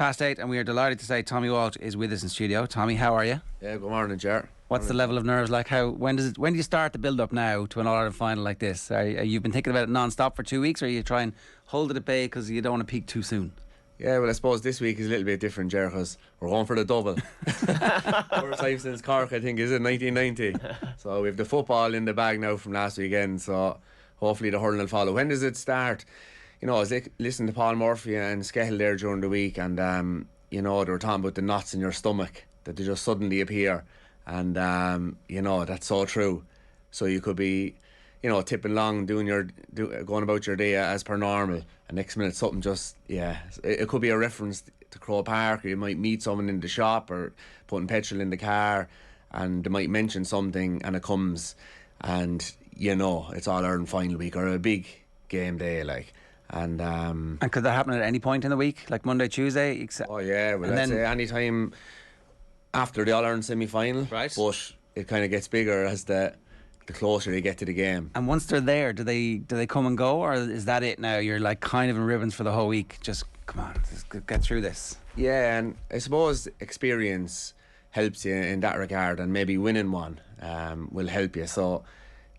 8, and we are delighted to say Tommy Walsh is with us in studio. Tommy, how are you? Yeah, good morning, Ger. What's the level of nerves like? When do you start the build up now to an All-Ireland final like this? You've been thinking about it non-stop for 2 weeks, or you try and hold it at bay because you don't want to peak too soon? Yeah, well, I suppose this week is a little bit different, Ger, because we're going for the double. First time since Cork, I think, is it 1990? So we have the football in the bag now from last weekend, so hopefully the hurling will follow. When does it start? You know, I was listening to Paul Murphy and Skehill there during the week, and you know, they were talking about the knots in your stomach, that they just suddenly appear, and you know, that's so true. So you could be, you know, tipping along, going about your day as per normal, and next minute something just, it could be a reference to Croke Park, or you might meet someone in the shop or putting petrol in the car, and they might mention something, and it comes, and you know, it's All-Ireland final week or a big game day, like. And could that happen at any point in the week, like Monday, Tuesday? Oh yeah, well, I'd say any time after the All-Ireland semi-final, right? But it kind of gets bigger as the closer you get to the game. And once they're there, do they come and go, or is that it now? You're like kind of in ribbons for the whole week. Just come on, just get through this. Yeah, and I suppose experience helps you in that regard, and maybe winning one will help you. So,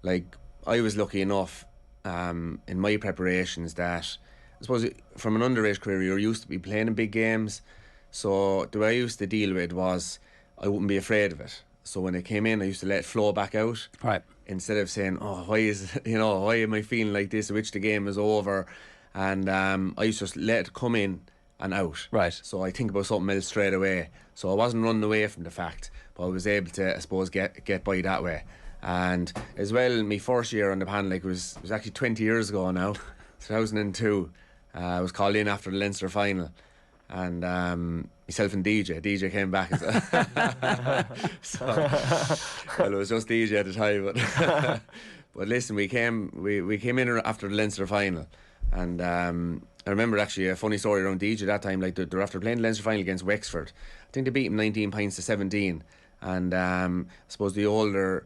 like, I was lucky enough in my preparations that I suppose from an underage career you're used to be playing in big games, so the way I used to deal with it was I wouldn't be afraid of it. So when it came in, I used to let it flow back out, right, instead of saying, oh, why am I feeling like this, which the game is over, and I used to just let it come in and out, right. So I think about something else straight away, so I wasn't running away from the fact, but I was able to, I suppose, get by that way. And as well, my first year on the panel, like, it was actually 20 years ago now, 2002. I was called in after the Leinster final, and myself and DJ came back. So, well, it was just DJ at the time, but listen, we came in after the Leinster final, and I remember actually a funny story around DJ that time. Like, they're after playing the Leinster final against Wexford. I think they beat them 19 points to 17, and I suppose the older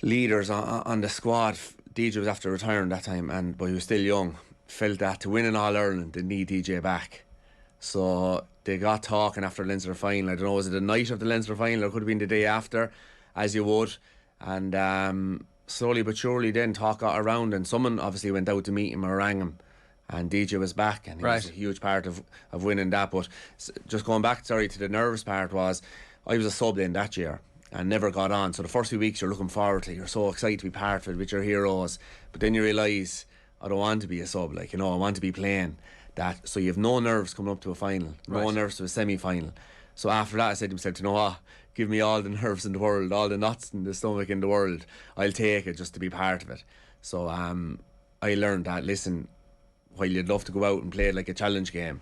leaders on the squad, DJ was after retiring that time, but he was still young, felt that to win an All-Ireland they need DJ back. So they got talking after the Leinster final. I don't know, was it the night of the Leinster final, or could have been the day after, as you would, and slowly but surely then talk got around, and someone obviously went out to meet him or rang him, and DJ was back, and he was a huge part of winning that. But just going back, to the nervous part, was I was a sub then that year and never got on. So the first few weeks you're looking forward to, you're so excited to be part of it with your heroes, but then you realise, I don't want to be a sub, like, you know, I want to be playing that. So you have no nerves coming up to a final, no nerves to a semi-final. So after that I said to myself, you know what, give me all the nerves in the world, all the knots in the stomach in the world, I'll take it just to be part of it. So I learned that, listen, while you'd love to go out and play like a challenge game,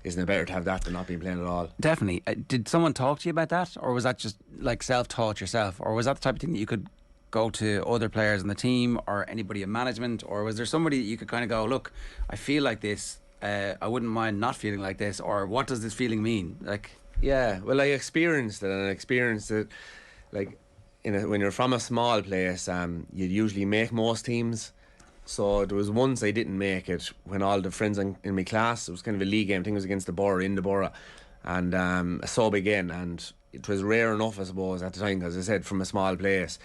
isn't it better to have that than not being playing at all? Definitely. Did someone talk to you about that, or was that just like self-taught yourself, or was that the type of thing that you could go to other players in the team or anybody in management, or was there somebody that you could kind of go, look, I feel like this, I wouldn't mind not feeling like this, or what does this feeling mean? Like, yeah, well, I experienced it, like, when you're from a small place, you usually make most teams. So there was once I didn't make it when all the friends in my class, it was kind of a league game, I think it was against the Borough, in the Borough, and a sub again, and it was rare enough, I suppose, at the time, because I said, from a small place,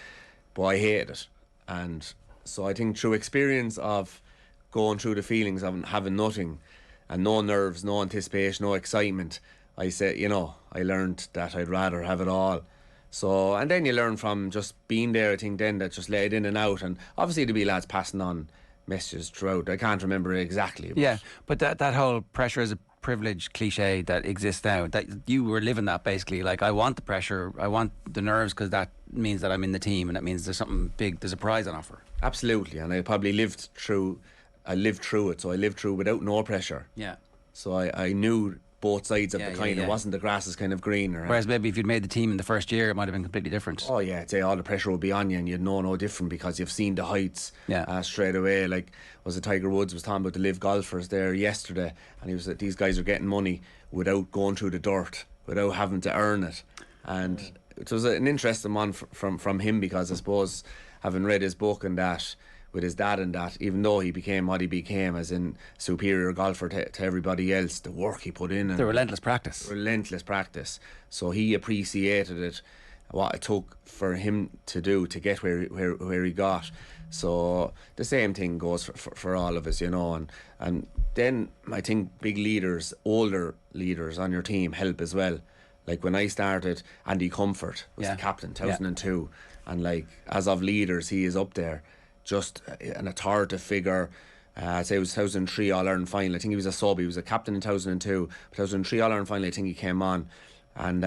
but I hated it. And so I think through experience of going through the feelings of having nothing and no nerves, no anticipation, no excitement, I said, you know, I learned that I'd rather have it all. So, and then you learn from just being there, I think, then, that just let it in and out. And obviously there'll be lads passing on messages throughout. I can't remember exactly. But yeah, but that whole pressure is a privilege cliche that exists now, that you were living that basically. Like, I want the pressure, I want the nerves, because that means that I'm in the team, and that means there's something big, there's a prize on offer. Absolutely, and I probably lived through it, so I lived through without no pressure. Yeah. So I knew both sides of the coin. It wasn't the grass is kind of greener. Whereas maybe if you'd made the team in the first year, it might have been completely different. Oh yeah, I'd say all the pressure would be on you, and you'd know no different, because you've seen the heights straight away. Like, was it Tiger Woods was talking about the live golfers there yesterday, and he was that these guys are getting money without going through the dirt, without having to earn it. And it was an interesting one from him, because I suppose, having read his book and that, with his dad and that, even though he became what he became, as in superior golfer to everybody else, the work he put in. And the relentless practice. So he appreciated it, what it took for him to do to get where he got. So the same thing goes for all of us, you know. And then I think big leaders, older leaders on your team help as well. Like when I started, Andy Comfort was the captain, 2002. And like, as of leaders, he is up there. Just an authoritative figure. I'd say it was 2003 All-Ireland Final. I think he was a sub. He was a captain in 2002. 2003 All-Ireland Final, I think he came on and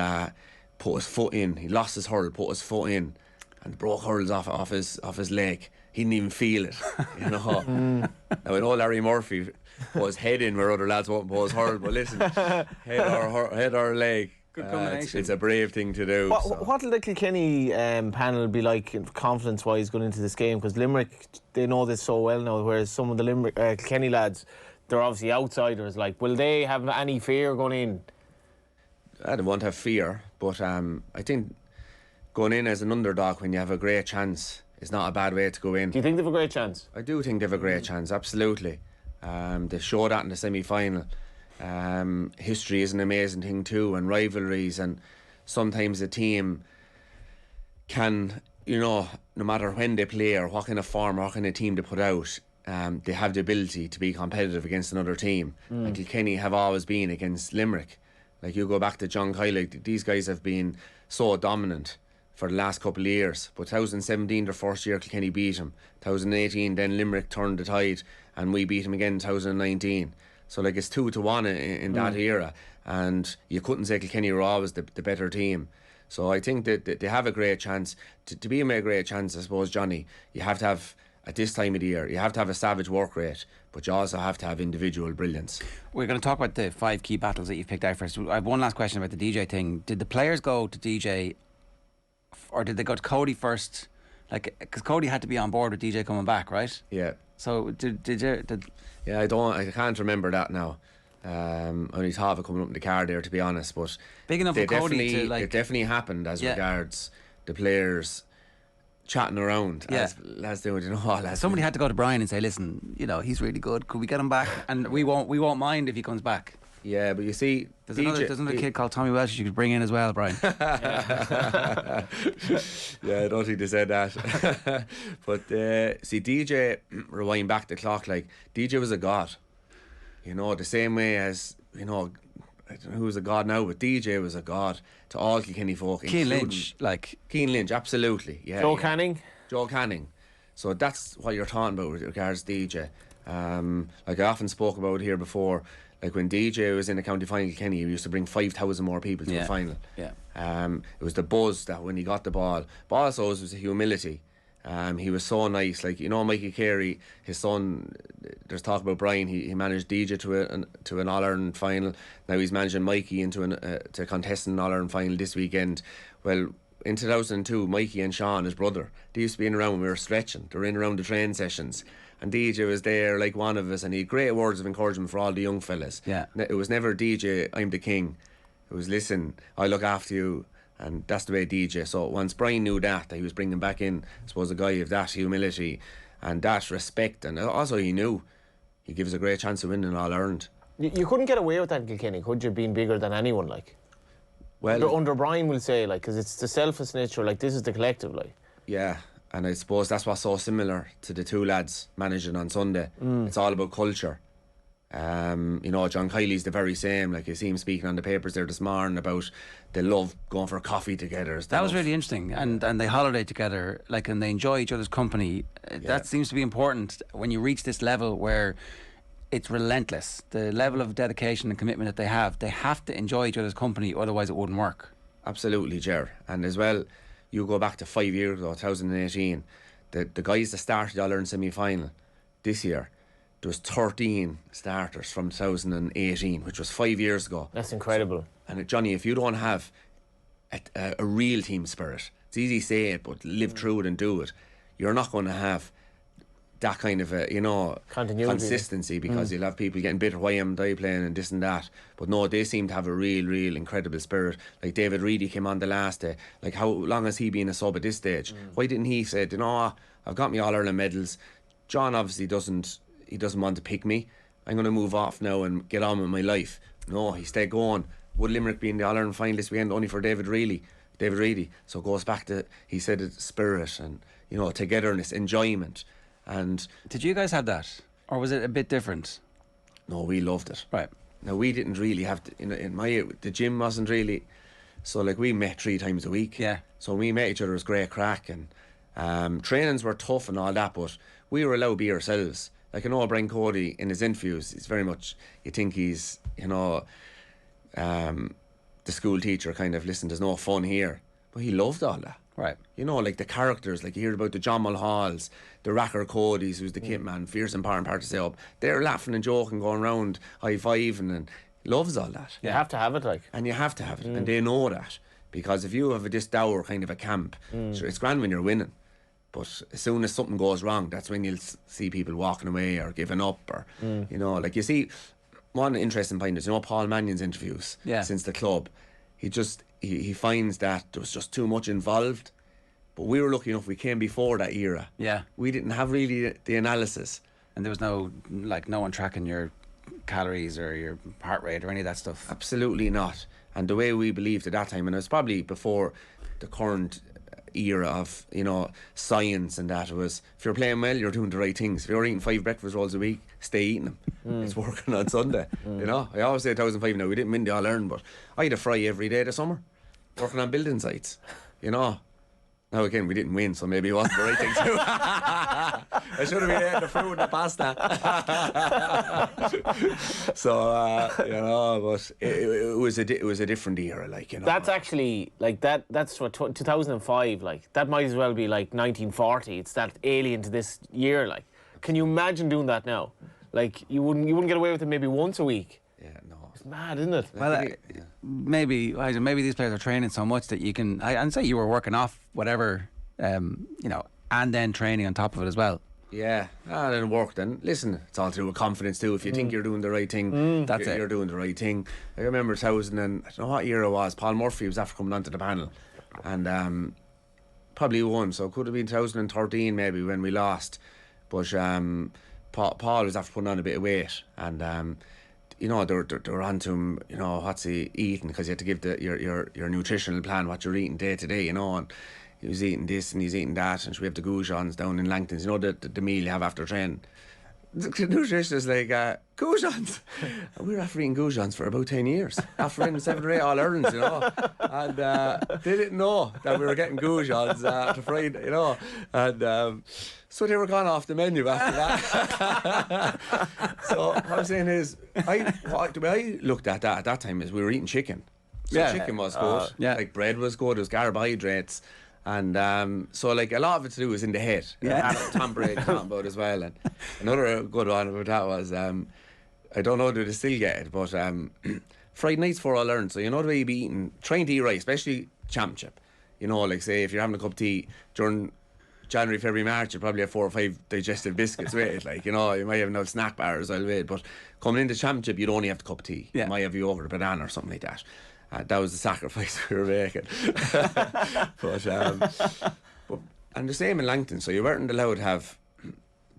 put his foot in. He lost his hurl, put his foot in, and broke hurls off his leg. He didn't even feel it, you know. Now, with old Larry Murphy put his head in where other lads won't put his hurl. But listen, head or leg. Good combination. It's a brave thing to do. What will the Kilkenny panel be like confidence-wise going into this game? Because Limerick, they know this so well now, whereas some of the Limerick Kilkenny lads, they're obviously outsiders. Like, will they have any fear going in? I don't want to have fear, but I think going in as an underdog when you have a great chance is not a bad way to go in. Do you think they have a great chance? I do think they have a great chance, absolutely. They showed that in the semi-final. History is an amazing thing too, and rivalries, and sometimes a team can, you know, no matter when they play or what kind of form or what kind of team they put out, they have the ability to be competitive against another team. Like Kilkenny have always been against Limerick. Like, you go back to John Kiley, these guys have been so dominant for the last couple of years. But 2017, their first year, Kilkenny beat them. 2018, then Limerick turned the tide and we beat them again in 2019. So like, it's 2-1 in that era, and you couldn't say Kilkenny were always the better team. So I think that they have a great chance. To be a great chance, I suppose, Johnny, you have to have, at this time of the year, you have to have a savage work rate, but you also have to have individual brilliance. We're going to talk about the 5 key battles that you've picked out first. I have one last question about the DJ thing. Did the players go to DJ, or did they go to Cody first? Like, because Cody had to be on board with DJ coming back, right? Yeah. So did yeah, I can't remember that now. I only thought of it coming up in the car there, to be honest. But big enough for Cody to, like, it definitely happened as regards the players chatting around as doing, you know. Somebody had to go to Brian and say, listen, you know, he's really good. Could we get him back? And we won't mind if he comes back. Yeah, but you see, there's another kid called Tommy Walsh you could bring in as well, Brian. Yeah, I don't think they said that. But see, DJ, rewind back the clock, like, DJ was a god. You know, the same way as, you know, I don't know who's a god now, but DJ was a god to all Kilkenny folk. Keane Lynch, absolutely. Yeah. Joe Canning. So that's what you're talking about with regards to DJ. Like I often spoke about here before, like when DJ was in the county final, Kilkenny, he used to bring 5,000 more people to the final. Yeah. It was the buzz that when he got the ball, but also it was the humility. He was so nice. Like, you know, Mikey Carey, his son, there's talk about Brian, he managed DJ to an All-Ireland final. Now he's managing Mikey into to contest an All-Ireland final this weekend. Well, in 2002, Mikey and Sean, his brother, they used to be in around when we were stretching. They were in around the train sessions. And DJ was there like one of us, and he had great words of encouragement for all the young fellas. Yeah. It was never DJ, I'm the king. It was, listen, I look after you. And that's the way DJ. So once Brian knew that he was bringing back in, I suppose, a guy of that humility and that respect, and also he knew he gives a great chance of winning All-Ireland. You couldn't get away with that in Kilkenny, could you, being bigger than anyone, like? Well, under Brian, will say, like, because it's the selfless nature, like, this is the collective, like. Yeah, and I suppose that's what's so similar to the two lads managing on Sunday. It's all about culture. You know, John Kiley's the very same. Like, you see him speaking on the papers there this morning about they love going for a coffee together. That was really interesting, and they holiday together, like, and they enjoy each other's company. That seems to be important when you reach this level where it's relentless. The level of dedication and commitment that they have to enjoy each other's company, otherwise it wouldn't work. Absolutely, Ger. And as well, you go back to 5 years ago, 2018, the guys that started the All-Ireland semi-final this year, there was 13 starters from 2018, which was 5 years ago. That's incredible. And Johnny, if you don't have a real team spirit, it's easy to say it, but live through it and do it, you're not going to have that kind of continuity, consistency, because you'll have people getting bitter, why am I playing and this and that. But no, they seem to have a real incredible spirit. Like David Reid, he came on the last day. Like, how long has he been a sub at this stage? Why didn't he say, you know, I've got me All-Ireland medals, John obviously doesn't want to pick me. I'm going to move off now and get on with my life. No, he stayed going. Would Limerick be in the All-Ireland Final this weekend only for David Reid? So it goes back to, he said, it's spirit and, you know, togetherness, enjoyment. And did you guys have that, or was it a bit different? no, we loved it. Right. Now, we didn't really have to, the gym wasn't really, so like we met 3 times a week. Yeah. So we met each other, it was great crack, and trainings were tough and all that, but we were allowed to be ourselves. Like, I know Brian Cody in his interviews, he's very much, you think he's, you know, the school teacher kind of, listen, there's no fun here. But he loved all that. Right. You know, like the characters, like you hear about the John Mulhalls, the Racker Codys, who's the kit man, fierce and part to say up. They're laughing and joking, going around, high-fiving, and he loves all that. You have to have it, like. And you have to have it, and they know that. Because if you have this dour kind of a camp, sure, it's grand when you're winning. But as soon as something goes wrong, that's when you'll see people walking away or giving up, or, you know, like you see, one interesting point is, you know, Paul Mannion's interviews since the club, he finds that there was just too much involved. But we were lucky enough, we came before that era. Yeah. We didn't have really the analysis. And there was no one tracking your calories or your heart rate or any of that stuff. Absolutely not. And the way we believed at that time, and it was probably before the current era of, you know, science and that, was if you're playing well, you're doing the right things. If you're eating 5 breakfast rolls a week, stay eating them. It's working on Sunday. You know, I always say 1,005 now. We didn't win the All-Ireland, but I had a fry every day this summer, working on building sites. You know. Now again, we didn't win, so maybe it wasn't the right thing to do. I should have been eating the fruit and the pasta. So you know, but it was a different era, like, you know. That's actually like that. That's what 2005. Like that might as well be like 1940. It's that alien to this year. Like, can you imagine doing that now? Like you wouldn't get away with it maybe once a week. Yeah, no. It's mad, isn't it? Well, maybe these players are training so much that you can. I'd say you were working off whatever, you know, and then training on top of it as well. Yeah, that didn't work then. Listen, it's all to do with confidence too. If you think you're doing the right thing, you're doing the right thing. I remember 2000 and I don't know what year it was. Paul Murphy was after coming onto the panel, and probably won. So it could have been 2013 maybe when we lost. But Paul was after putting on a bit of weight, and you know, they were on to him, you know, what's he eating, because you have to give your nutritional plan, what you're eating day to day, you know, and he was eating this and he's eating that, and we have the goujons down in Langton's, you know, the meal you have after training. The nutritionist is like, goujons. And we were after eating goujons for about 10 years, after winning 7 or 8 All-Irelands, you know, and they didn't know that we were getting goujons to Friday, you know, and so they were gone off the menu after that. So what I'm saying is, the way I looked at that time is we were eating chicken. So chicken was good. Like bread was good. It was carbohydrates. And so like a lot of it to do was in the head. Yeah. Tom Brady talking about as well. And another good one about that was, I don't know do they still get it, but Friday nights for All-Ireland. So you know the way you be eating, trying to eat right, especially championship. You know, like say if you're having a cup of tea during January, February, March, you probably have 4 or 5 digestive biscuits with it. Like, you know, you might have no snack bars as well with it. But coming into championship, you'd only have the cup of tea. You might have you over a banana or something like that. That was the sacrifice we were making. but and the same in Langton. So you weren't allowed to have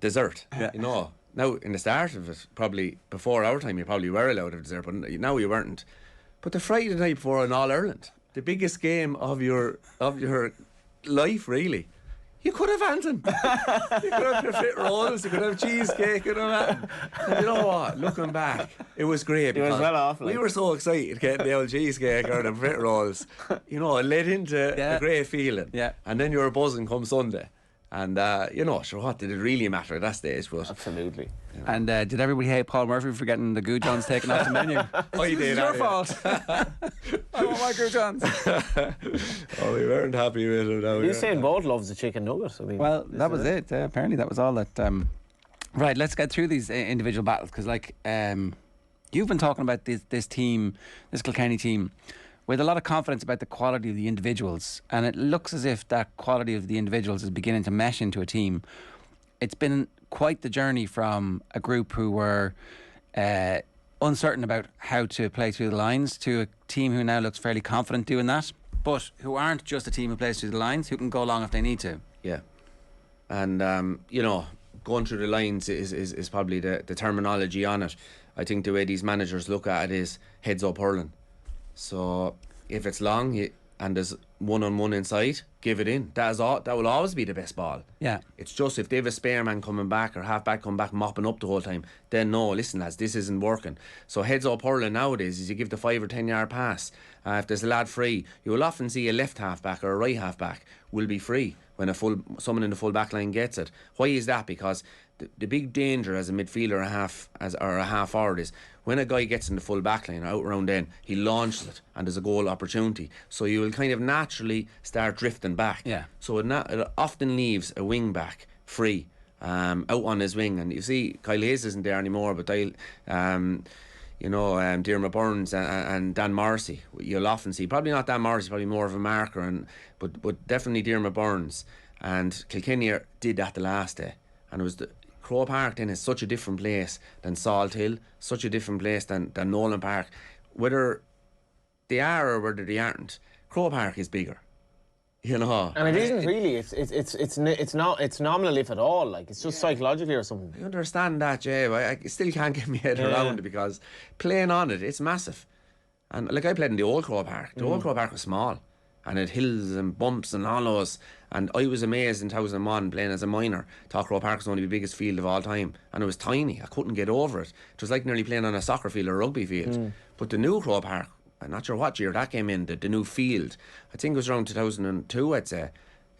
dessert. You know, now in the start of it, probably before our time, you probably were allowed to have dessert, but now you weren't. But the Friday night before an All-Ireland, the biggest game of your life, really. You could have anything. You could have fit rolls, you could have cheesecake, you know that. And you know what? Looking back, it was great. It was well off. Like. We were so excited getting the old cheesecake or the fit rolls. You know, it led into a great feeling. Yeah. And then you were buzzing come Sunday. And, you know, sure, what did it really matter at that stage? But, absolutely. You know. And did everybody hate Paul Murphy for getting the goujons taken off the menu? I did. It's your fault. I want my goujons. Oh, we weren't happy with it. No, Usain Bolt loves the chicken nuggets. I mean, well, that was it. Apparently, that was all that. Right, let's get through these individual battles, because, like, you've been talking about this team, this Kilkenny team, with a lot of confidence about the quality of the individuals, and it looks as if that quality of the individuals is beginning to mesh into a team. It's been quite the journey from a group who were uncertain about how to play through the lines to a team who now looks fairly confident doing that, but who aren't just a team who plays through the lines, who can go long if they need to. Yeah. And, you know, going through the lines is probably the terminology on it. I think the way these managers look at it is heads up hurling. So if it's long and there's one-on-one inside, give it in. That will always be the best ball. Yeah. It's just if they have a spare man coming back or half-back coming back mopping up the whole time, then no, listen lads, this isn't working. So heads up hurling nowadays is you give the 5 or 10 yard pass. If there's a lad free, you will often see a left half-back or a right half-back will be free when someone in the full back line gets it. Why is that? Because the big danger as a midfielder or a half forward is when a guy gets in the full back line or out around then, he launches it and there's a goal opportunity. So you will kind of naturally start drifting back. Yeah. So it often leaves a wing back free out on his wing. And you see, Kyle Hayes isn't there anymore, but Diarmaid Burns and Dan Morrissey, you'll often see, probably not Dan Morrissey, probably more of a marker, but definitely Diarmaid Burns. And Kilkenny did that the last day. And it was Croke Park then is such a different place than Salt Hill, such a different place than Nolan Park. Whether they are or whether they aren't, Croke Park is bigger. You know, and it isn't really. It's nominal if at all. Like it's just psychologically or something. I understand that, Jay, but I still can't get my head around it because playing on it's massive. And like I played in the old Croke Park. The old Croke Park was small, and it had hills and bumps and hollows. And I was amazed in 2001 playing as a minor. Thought Croke Park was only the biggest field of all time, and it was tiny. I couldn't get over it. It was like nearly playing on a soccer field or a rugby field. But the new Croke Park, I'm not sure what year that came in, the new field. I think it was around 2002, I'd say.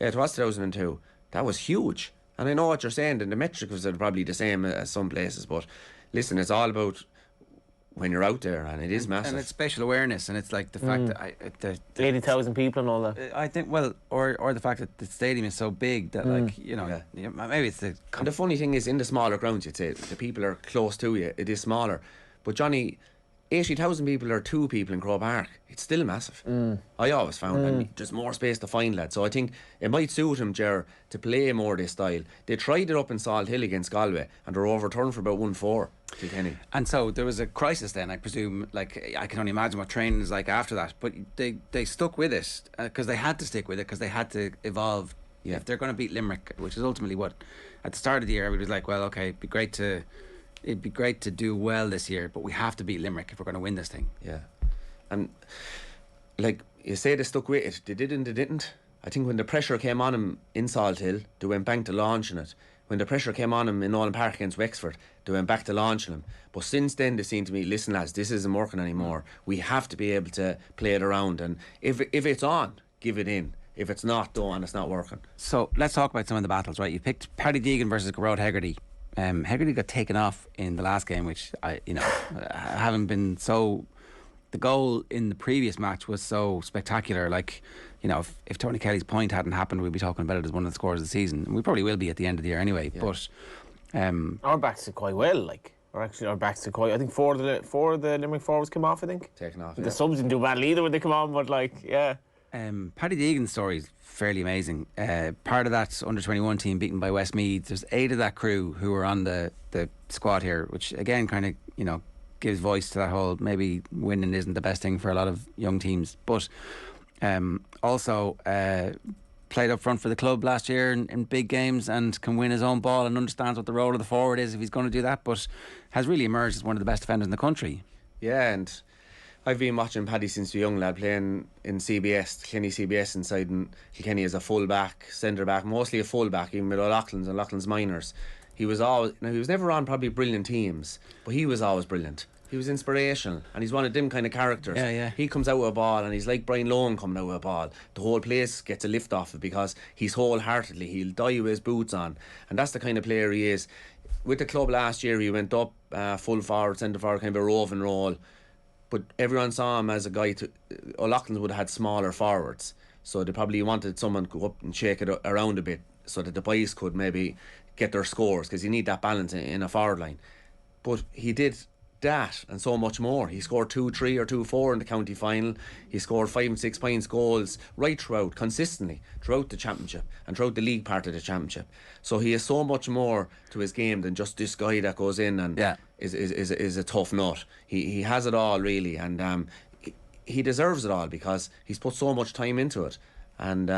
Yeah, it was 2002. That was huge. And I know what you're saying, and the metrics are probably the same as some places, but listen, it's all about when you're out there, and it is massive. And it's spatial awareness, and it's like the fact that 80,000 people and all that. I think, well, or the fact that the stadium is so big that, like, maybe it's the. And the funny thing is, in the smaller grounds, you'd say the people are close to you. It is smaller, but Johnny, 80,000 people or 2 people in Croke Park, it's still massive. I always found that there's more space to find, lads. So I think it might suit him, Ger, to play more this style. They tried it up in Salt Hill against Galway and they're overturned for about 1-4. Kilkenny. And so there was a crisis then, I presume. Like, I can only imagine what training is like after that. But they stuck with it because they had to stick with it because they had to evolve. Yeah. If they're going to beat Limerick, which is ultimately what, at the start of the year, everybody was like, well, okay, it'd be great to do well this year, but we have to beat Limerick if we're going to win this thing. Yeah. And like you say, they stuck with it. They did and they didn't. I think when the pressure came on them in Salt Hill, they went back to launching it. When the pressure came on them in Nolan Park against Wexford, they went back to launching them. But since then, they seem to me, listen lads, this isn't working anymore. We have to be able to play it around, and if it's on, give it in. If it's not, though, and it's not working. So let's talk about some of the battles, right? You picked Paddy Deegan versus Gilroy Hegarty. Hegarty got taken off in the last game, which I haven't been so. The goal in the previous match was so spectacular. Like, if Tony Kelly's point hadn't happened, we'd be talking about it as one of the scores of the season. And we probably will be at the end of the year anyway. Yeah. But our backs did quite well. Like, our backs did quite. I think four of the Limerick forwards came off. I think taken off. The subs didn't do badly either when they come on. But Paddy Deegan's story is fairly amazing. Part of that under-21 team beaten by Westmeath. There's 8 of that crew who were on the squad here, which again kind of gives voice to that whole maybe winning isn't the best thing for a lot of young teams. But also played up front for the club last year in big games and can win his own ball and understands what the role of the forward is if he's going to do that, but has really emerged as one of the best defenders in the country. Yeah, and I've been watching Paddy since a young lad, playing in CBS, Kilkenny CBS inside in Kilkenny as a full back, centre back, mostly a full back, even with O'Loughlin's and Loughlin's minors. He was never on probably brilliant teams, but he was always brilliant. He was inspirational, and he's one of them kind of characters. Yeah. He comes out with a ball, and he's like Brian Lohan coming out with a ball. The whole place gets a lift off it because he's wholeheartedly, he'll die with his boots on, and that's the kind of player he is. With the club last year, he went up full forward, centre forward, kind of a roving role. But everyone saw him as a guy O'Loughlin's would have had smaller forwards, so they probably wanted someone to go up and shake it around a bit so that the boys could maybe get their scores, because you need that balance in a forward line. But he did that and so much more. He scored 2-3 or 2-4 in the county final. He scored 5 and 6 points goals right throughout, consistently throughout the championship and throughout the league part of the championship. So he has so much more to his game than just this guy that goes in and is a tough nut. He has it all really, and he deserves it all because he's put so much time into it. And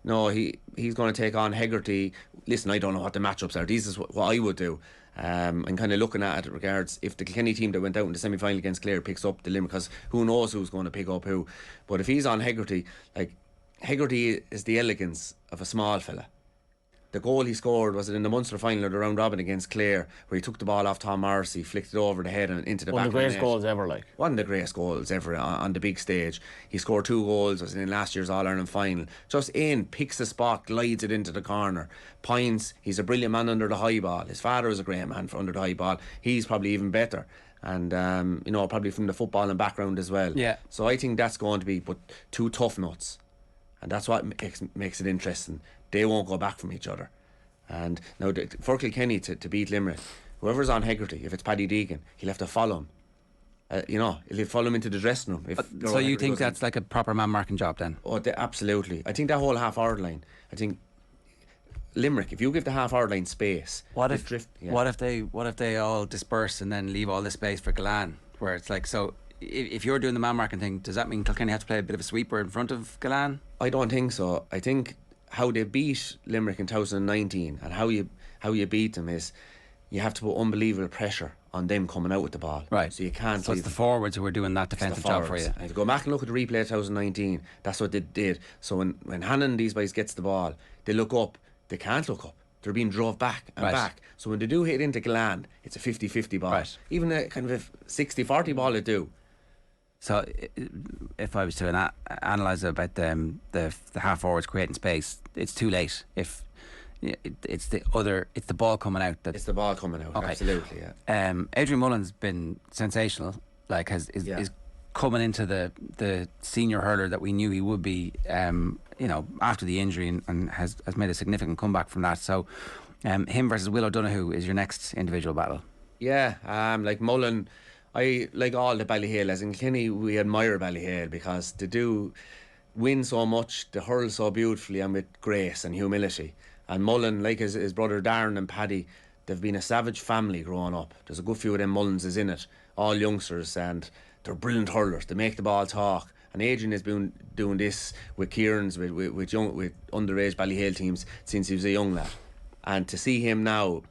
No, he's going to take on Hegarty. Listen, I don't know what the matchups are. This is what I would do. And kind of looking at it regards if the Kilkenny team that went out in the semi-final against Clare picks up the Limerick, because who knows who's going to pick up who. But if he's on Hegarty, like, Hegarty is the elegance of a small fella. The goal he scored was in the Munster final of the round robin against Clare, where he took the ball off Tom Morrissey, flicked it over the head and into the back of the net. One of the greatest goals ever, like. One of the greatest goals ever on the big stage. He scored 2 goals, was in last year's All-Ireland final. Just in, picks the spot, glides it into the corner. Pines, he's a brilliant man under the high ball. His father is a great man for under the high ball. He's probably even better. And, probably from the footballing background as well. Yeah. So I think that's going to be 2 tough nuts. And that's what makes it interesting. They won't go back from each other. And now for Kilkenny to beat Limerick, whoever's on Hegarty, if it's Paddy Deegan, he'll have to follow him. He'll follow him into the dressing room. So you think that's like a proper man marking job then? Oh, absolutely. I think that whole half-hour line. I think Limerick, if you give the half-hour line space, what if they all disperse and then leave all the space for Gillane, where it's like, so if you're doing the man marking thing, does that mean Kilkenny have to play a bit of a sweeper in front of Gillane? I don't think so. I think how they beat Limerick in 2019 and how you beat them is you have to put unbelievable pressure on them coming out with the ball. Right. So you can't. So it's the forwards who are doing that defensive job for you. And if you go back and look at the replay of 2019, that's what they did. So when Hannon and these guys gets the ball, they look up. They can't look up. They're being drove back and back. So when they do hit into Gillane, it's a 50-50 ball. Right. Even a kind of a 60-40 ball they do. So if I was to analyse about the half forwards creating space, it's too late. If it's the ball coming out. It's the ball coming out. Okay. Absolutely. Yeah. Adrian Mullen's been sensational. Like is coming into the senior hurler that we knew he would be. After the injury and has made a significant comeback from that. So him versus Will O'Donoghue is your next individual battle. Yeah. Like Mullen. I like all the Ballyhale. As in Kilkenny, we admire Ballyhale because they do win so much, they hurl so beautifully and with grace and humility. And Mullen, like his brother Darren and Paddy, they've been a savage family growing up. There's a good few of them Mullenses in it, all youngsters, and they're brilliant hurlers. They make the ball talk. And Adrian has been doing this with Kieran's, with underage Ballyhale teams since he was a young lad. And to see him now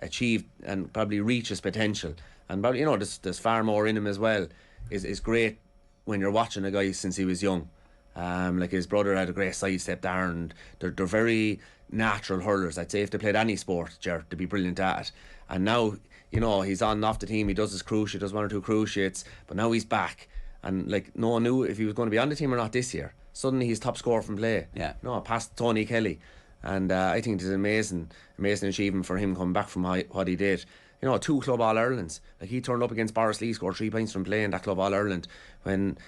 achieve and probably reach his potential, and probably, there's far more in him as well, is great when you're watching a guy since he was young. Like his brother had a great sidestep there, and they're very natural hurlers. I'd say if they played any sport, Ger, they'd be brilliant at it. And now, he's on and off the team, he does his cruciate, does 1 or 2 cruciates, but now he's back. And like no one knew if he was going to be on the team or not this year. Suddenly he's top scorer from play. Yeah. No, past Tony Kelly. And I think it's an amazing achievement for him coming back from what he did. 2 club All-Irelands. Like he turned up against Boris Lee, scored 3 points from playing that club All-Ireland when,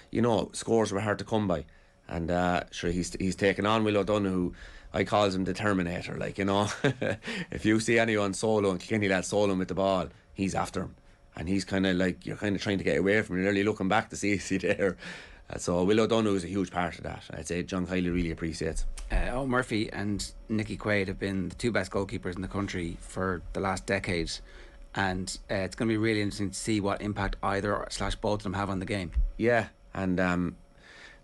scores were hard to come by. And sure, he's taken on Will O'Donoghue. I calls him the Terminator. Like, if you see anyone solo and Kilkenny lad solo with the ball, he's after him. And he's kind of like, you're kind of trying to get away from him. You're really looking back to see is he there. So Will O'Donoghue is a huge part of that. I'd say John Kiley really appreciates. Murphy and Nicky Quaid have been the 2 best goalkeepers in the country for the last decade. And it's going to be really interesting to see what impact either/both of them have on the game. Yeah, and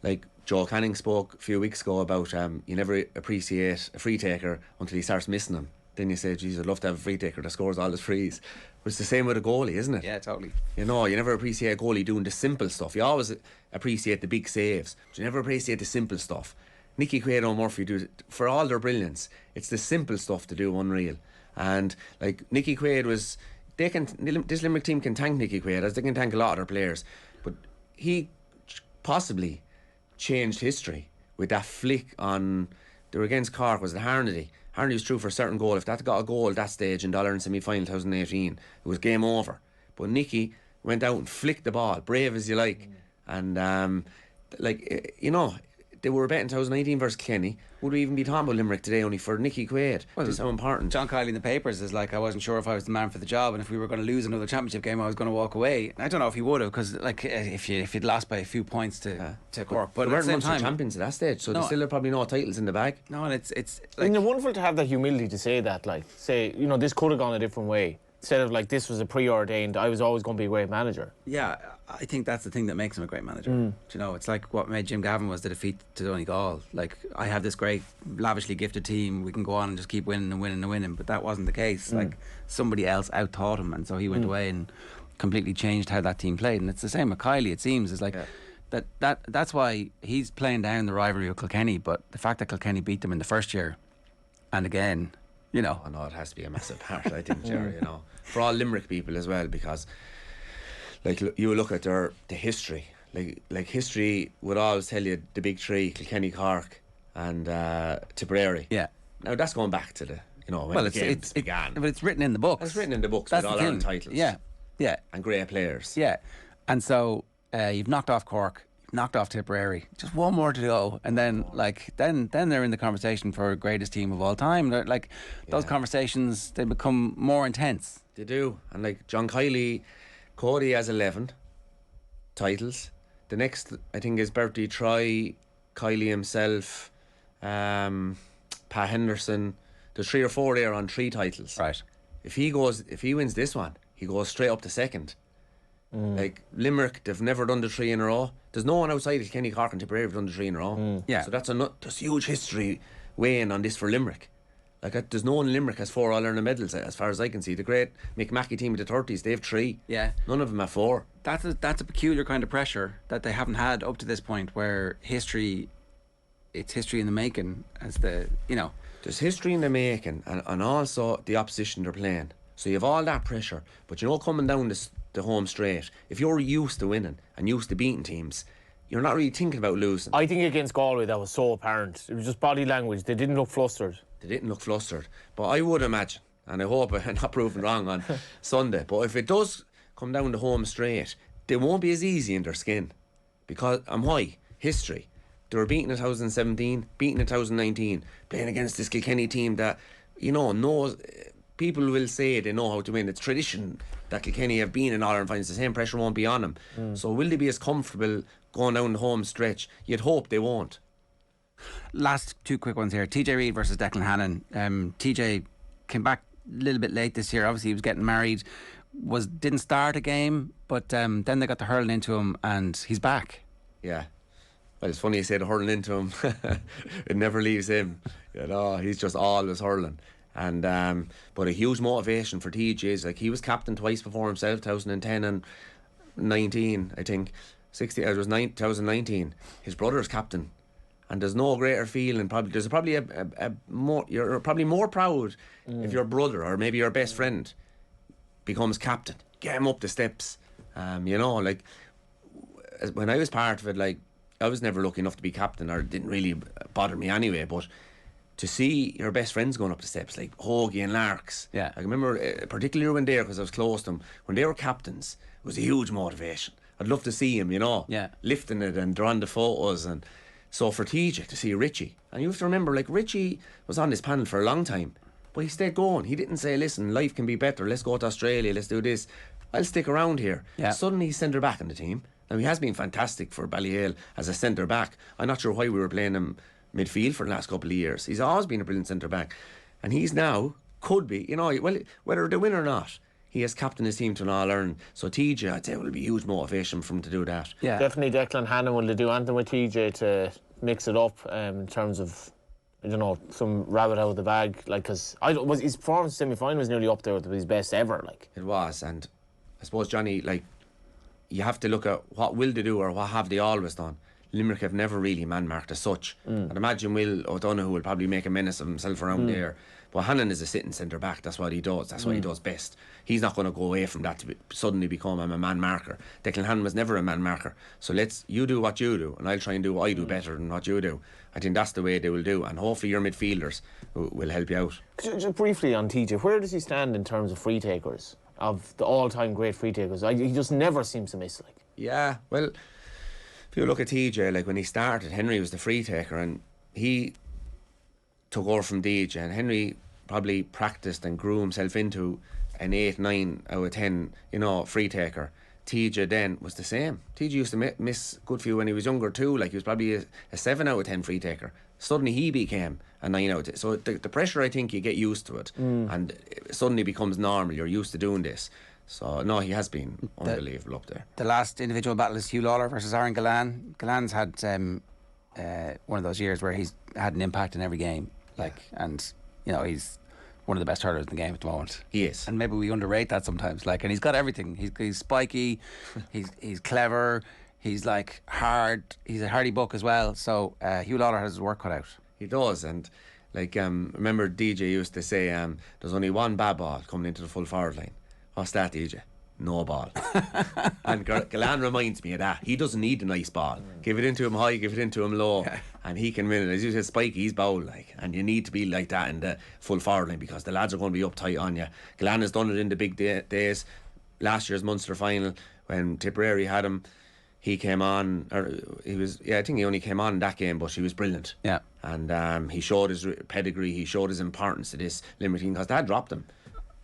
like Joel Canning spoke a few weeks ago about you never appreciate a free taker until he starts missing them. Then you say, geez, I'd love to have a free taker that scores all his frees. But it's the same with a goalie, isn't it? Yeah, totally. You never appreciate a goalie doing the simple stuff. You always appreciate the big saves, but you never appreciate the simple stuff. Nicky Quaid and Murphy do, for all their brilliance, it's the simple stuff to do unreal. And like Nicky Quaid was, this Limerick team can thank Nicky Quaid as they can thank a lot of their players, but he possibly changed history with that flick on, they were against Cork, was it Harnedy? Harnedy was true for a certain goal. If that got a goal at that stage in the All-Ireland semi-final 2018, it was game over. But Nicky went out and flicked the ball, brave as you like. And they were betting 2019 versus Kilkenny. Would we even be talking about Limerick today only for Nicky Quaid? Well, just how important. John Kiley in the papers is like, I wasn't sure if I was the man for the job, and if we were going to lose another championship game, I was going to walk away. I don't know if he would have, because like if you'd lost by a few points to Cork, but they at the same weren't time, champions at that stage, so they still have probably no titles in the bag. No, and it's Isn't it wonderful to have that humility to say that? Like, say, this could have gone a different way. instead of like this was a preordained, I was always going to be a great manager. Yeah, I think that's the thing that makes him a great manager. Do you know, it's like what made Jim Gavin was the defeat to Donegal. Like, I have this great, lavishly gifted team. We can go on and just keep winning and winning and winning. But that wasn't the case. Like, somebody else out-taught him, and so he went away and completely changed how that team played. And it's the same with Kiley, it seems. It's like that's why he's playing down the rivalry with Kilkenny. But the fact that Kilkenny beat them in the first year, and again, you know, I know it has to be a massive part, I think, Jerry, you know, for all Limerick people as well, because like you look at the history, like history would always tell you the big three: Kilkenny, Cork, and Tipperary. Yeah. Now that's going back to the, you know, when the games began. But it's written in the books. It's written in the books That's with the All-Ireland thing. titles. Yeah, And great players. yeah. And so you've knocked off Cork, you've knocked off Tipperary. Just one more to go, and then then they're in the conversation for greatest team of all time. They're, like, those conversations, they become more intense. They do. And like John Kiley, Cody has 11 titles. The next, I think, is Bertie Troy, Kiley himself, Pat Henderson. There's 3 or 4 there on 3 titles. Right. If he wins this one, he goes straight up to second. Like Limerick, they've never done the 3 in a row. There's no one outside of Kenny, Cork and Tipperary who've done the 3 in a row. Yeah. So there's huge history weighing on this for Limerick. Like, there's no one in Limerick has 4 All-Ireland medals, as far as I can see. The great Mick Mackey team of the 30s, they have 3. Yeah. None of them have 4. That's a peculiar kind of pressure that they haven't had up to this point, where it's history in the making, as the, you know. There's history in the making, and also the opposition they're playing. So you have all that pressure, but you know, coming down the home straight, if you're used to winning and used to beating teams, you're not really thinking about losing. I think against Galway that was so apparent. It was just body language. They didn't look flustered. They didn't look flustered, but I would imagine, and I hope I'm not proven wrong on Sunday, but if it does come down the home straight, they won't be as easy in their skin, because why? History. They were beaten in 2017, beaten in 2019, playing against this Kilkenny team that, you know, knows. People will say they know how to win. It's tradition that Kilkenny have been in All-Ireland finals. The same pressure won't be on them. So will they be as comfortable going down the home stretch? You'd hope they won't. Last 2 quick ones here. TJ Reid versus Declan Hannon. TJ came back a little bit late this year. Obviously, he was getting married. Didn't start a game, but then they got the hurling into him, and he's back. Yeah. Well, it's funny you say the hurling into him. It never leaves him. You know, he's just always hurling. And but a huge motivation for TJ is, like, he was captain twice before himself, 2010 and 19, I think. 2019. His brother's captain, and there's no greater feeling. There's probably a more. You're probably more proud if your brother or maybe your best friend becomes captain. Get him up the steps. You know, like, when I was part of it, like, I was never lucky enough to be captain, or it didn't really bother me anyway, but to see your best friends going up the steps, like Hoagie and Larks. Yeah. I remember, particularly when they were, because I was close to them, when they were captains, it was a huge motivation. I'd love to see him, you know, lifting it and drawing the photos. And so for TJ to see Richie, and you have to remember, like, Richie was on this panel for a long time, but he stayed going. He didn't say, listen, life can be better, let's go to Australia, let's do this, I'll stick around here. Suddenly he's centre back in the team. Now, he has been fantastic for Ballyhale as a centre back. I'm not sure why we were playing him midfield for the last couple of years. He's always been a brilliant centre back, and he's now could be, you know, well, whether they win or not, he has captained his team to an All-Ireland. So TJ, I'd say, will be a huge motivation for him to do that. Yeah, definitely. Declan Hannon, will they do anything with TJ to mix it up in terms of, I don't know, some rabbit out of the bag? Like, because his performance semi-final was nearly up there with his best ever. Like, it was, and I suppose, Johnny, like, you have to look at what will they do or what have they always done. Limerick have never really man-marked as such. I'd imagine Will O'Donoghue will probably make a menace of himself around there. But Hannon is a sitting centre-back. That's what he does. That's what he does best. He's not going to go away from that to suddenly become a man-marker. Declan Hannon was never a man-marker. So you do what you do, and I'll try and do what I do better than what you do. I think that's the way they will do. And hopefully your midfielders will help you out. Just briefly on TJ, where does he stand in terms of free takers? Of the all-time great free takers? He just never seems to miss, like. Yeah, well, if you look at TJ, like, when he started, Henry was the free taker, and he took over from DJ, and Henry probably practiced and grew himself into an 8, 9 out of 10, you know, free taker. TJ then was the same. TJ used to miss good few when he was younger too. Like he was probably a 7 out of 10 free taker. Suddenly he became a 9 out of 10. So the pressure, I think you get used to it, and it suddenly becomes normal. You're used to doing this. So no, he has been unbelievable up there. The last individual battle is Hugh Lawler versus Aaron Gillane. Gillane's had one of those years where he's had an impact in every game, and he's one of the best hurlers in the game at the moment. He is, and maybe we underrate that sometimes. And he's got everything. He's spiky, he's clever, he's hard. He's a hardy buck as well. So Hugh Lawler has his work cut out. He does, and remember DJ used to say, "There's only one bad ball coming into the full forward line." What's that, DJ? No ball. And Gillane reminds me of that. He doesn't need a nice ball. Give it into him high, give it into him low, and he can win it. As you said, Spike, he's bold, and you need to be like that in the full forward line because the lads are going to be uptight on you. Gillane has done it in the big days. Last year's Munster final, when Tipperary had him, he came on, I think he only came on in that game, but he was brilliant. Yeah. And he showed his pedigree, he showed his importance to this Limerick team because they had dropped him.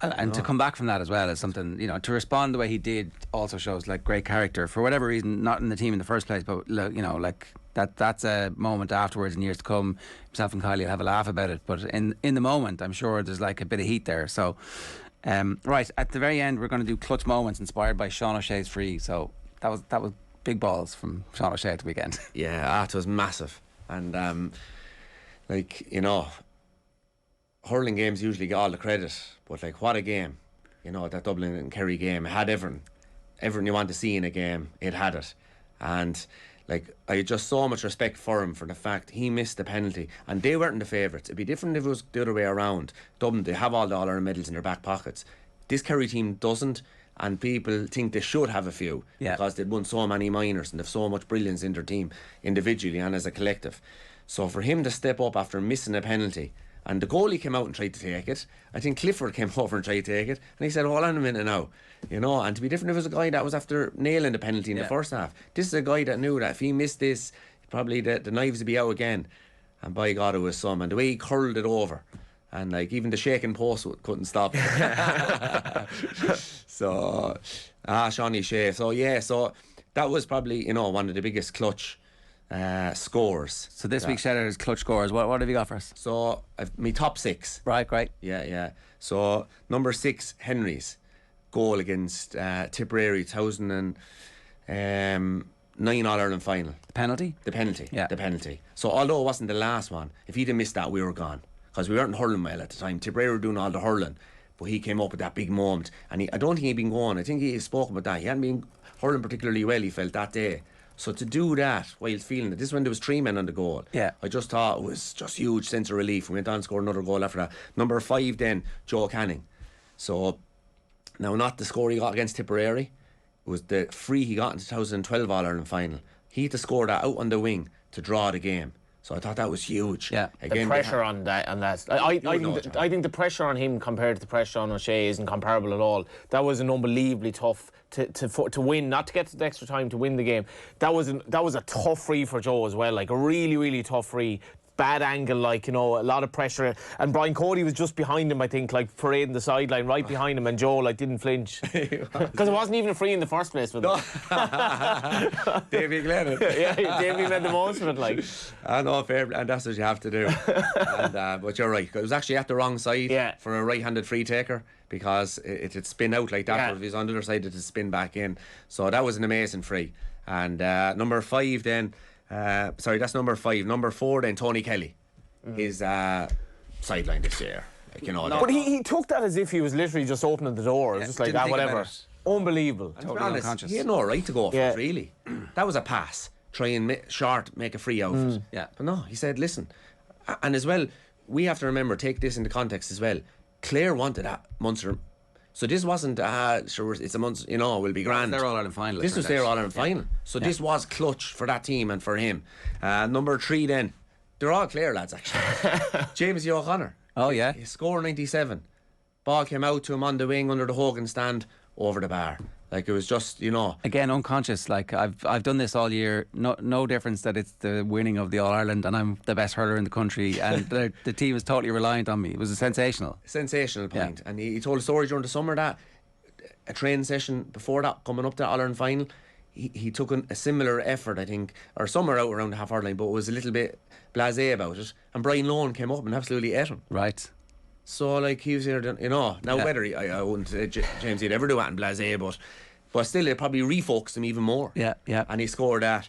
And to come back from that as well is something, to respond the way he did also shows great character. For whatever reason, not in the team in the first place, but that's a moment afterwards in years to come. Himself and Kylie will have a laugh about it, but in the moment, I'm sure there's a bit of heat there. So, right at the very end, we're going to do clutch moments inspired by Sean O'Shea's free. So that was big balls from Sean O'Shea at the weekend. Yeah, that was massive, and hurling games usually get all the credit, but what a game. That Dublin and Kerry game, it had everything you want to see in a game, it had it. And I had just so much respect for him for the fact he missed the penalty, and they weren't the favourites. It'd be different if it was the other way around. Dublin, they have all the All-Ireland medals in their back pockets. This Kerry team doesn't, and people think they should have a few because they'd won so many minors and they've so much brilliance in their team individually and as a collective. So for him to step up after missing a penalty, and the goalie came out and tried to take it. I think Clifford came over and tried to take it, and he said, hold on a minute now. And to be different if it was a guy that was after nailing the penalty in the first half. This is a guy that knew that if he missed this, probably the knives would be out again. And by God, it was some. And the way he curled it over, and even the shaking post couldn't stop it. So, Sean O'Shea. So that was probably, one of the biggest clutch scores. So this week's shout out is clutch scores. What have you got for us? So my top 6. Right, great. Yeah. So number 6, Henry's goal against Tipperary 2009 All-Ireland Final. The penalty? The penalty. Yeah. The penalty. So although it wasn't the last one, if he'd have missed that, we were gone because we weren't hurling well at the time. Tipperary were doing all the hurling, but he came up with that big moment, and I don't think he'd been going. I think he spoke about that. He hadn't been hurling particularly well, he felt, that day. So to do that while feeling it, this is when there was 3 men on the goal. Yeah. I just thought it was just huge sense of relief. We went on and scored another goal after that. Number 5 then, Joe Canning. So now not the score he got against Tipperary, it was the free he got in the 2012 All-Ireland Final. He had to score that out on the wing to draw the game. So I thought that was huge. Yeah. Again, the pressure on that, I think the pressure on him compared to the pressure on O'Shea isn't comparable at all. That was an unbelievably tough to win, not to get to the extra time to win the game. That was a tough free for Joe as well, a really, really tough free. Bad angle, a lot of pressure, and Brian Cody was just behind him, I think, parading the sideline right behind him, and Joe didn't flinch because it wasn't even a free in the first place with him. Davy Glennon. Yeah, Davy made the most of it. I know, fair, and that's what you have to do. But you're right, it was actually at the wrong side for a right-handed free taker because it had spin out like that. Yeah. But if he's on the other side, it would spin back in. So that was an amazing free. And number 5 then. That's number 5. Number 4 then, Tony Kelly. His sideline this year. But he took that as if he was literally just opening the door. It was just whatever. Unbelievable. Totally unconscious. He had no right to go for it, really. That was a pass. Try and make a free out of it. Yeah. But no, he said, listen. And as well, we have to remember, take this into context as well. Clare wanted that Munster. So this wasn't sure it's a month, will be grand. Their All-Ireland Final. This was their All-Ireland Final. So this was clutch for that team and for him. Number 3 then, they're all Clare lads actually. James O'Connor. Oh yeah. He scored 97. Ball came out to him on the wing under the Hogan stand over the bar. It was just, Again, unconscious. I've done this all year. No difference that it's the winning of the All-Ireland and I'm the best hurler in the country and the team is totally reliant on me. It was a sensational point. Yeah. And he told a story during the summer that a training session before that, coming up to the All-Ireland Final, he took a similar effort, I think, or somewhere out around the half-hour line, but was a little bit blasé about it. And Brian Lohan came up and absolutely ate him. Right. So, like, he was here, now whether I wouldn't say James he'd ever do that in blasé, but still, it probably refocused him even more. Yeah. And he scored that.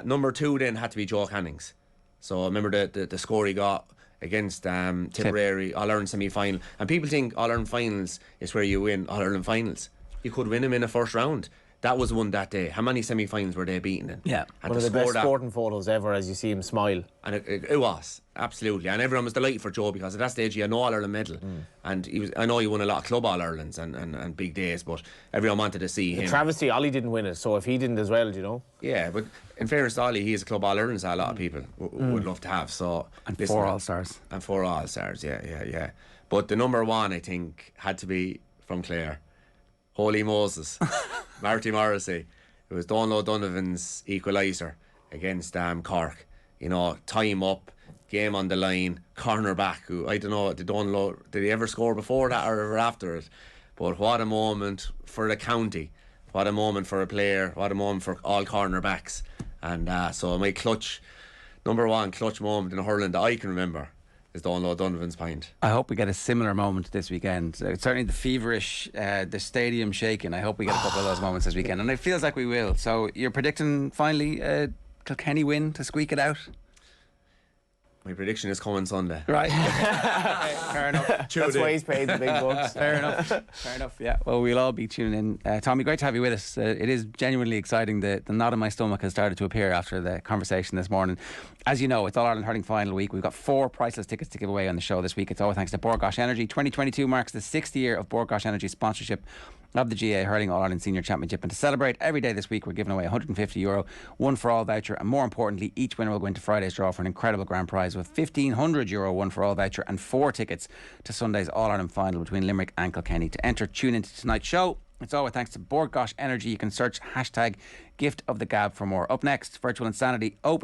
Number 2 then had to be Joe Cannings. So I remember the score he got against Tipperary All-Ireland semi-final. And people think All-Ireland finals is where you win All-Ireland finals. You could win them in a first round. That was one that day. How many semi-finals were they beaten in? Yeah. And one of the best sporting photos ever, as you see him smile. And it was, absolutely. And everyone was delighted for Joe, because at that stage he had no All-Ireland medal. And I know he won a lot of Club All-Irelands and big days, but everyone wanted to see him. The travesty, Ollie didn't win it, so if he didn't as well, Yeah, but in fairness to Ollie, he is a Club All-Ireland, so a lot of people would love to have. So And 4 All-Stars. And 4 All-Stars, yeah. But the number 1, I think, had to be from Clare. Holy Moses. Marty Morrissey. It was Donal O'Donovan's equaliser against Cork. Time up, game on the line, corner back. Who, I don't know, did he ever score before that or ever after it? But what a moment for the county. What a moment for a player. What a moment for all cornerbacks. And so my number 1 clutch moment in hurling that I can remember is Donal O'Donovan's pint. I hope we get a similar moment this weekend. Certainly the feverish, the stadium shaking. I hope we get a couple of those moments this weekend, and it feels like we will. So you're predicting finally Kilkenny win to squeak it out? My prediction is coming Sunday. Right. Fair enough. That's why he's paid the big bucks. Fair enough. Yeah. Well, we'll all be tuning in. Tommy, great to have you with us. It is genuinely exciting. The knot in my stomach has started to appear after the conversation this morning. As you know, it's All-Ireland Hurling Final week. We've got 4 priceless tickets to give away on the show this week. It's all thanks to Bord Gáis Energy. 2022 marks the 6th year of Bord Gáis Energy sponsorship of the GA Hurling All-Ireland Senior Championship. And to celebrate, every day this week we're giving away €150 one for all voucher, and more importantly, each winner will go into Friday's draw for an incredible grand prize with €1,500 one for all voucher and 4 tickets to Sunday's All-Ireland Final between Limerick and Kilkenny. To enter, tune into tonight's show. It's all thanks to Bord Gáis Energy. You can search #GiftOfTheGab for more. Up next, Virtual Insanity open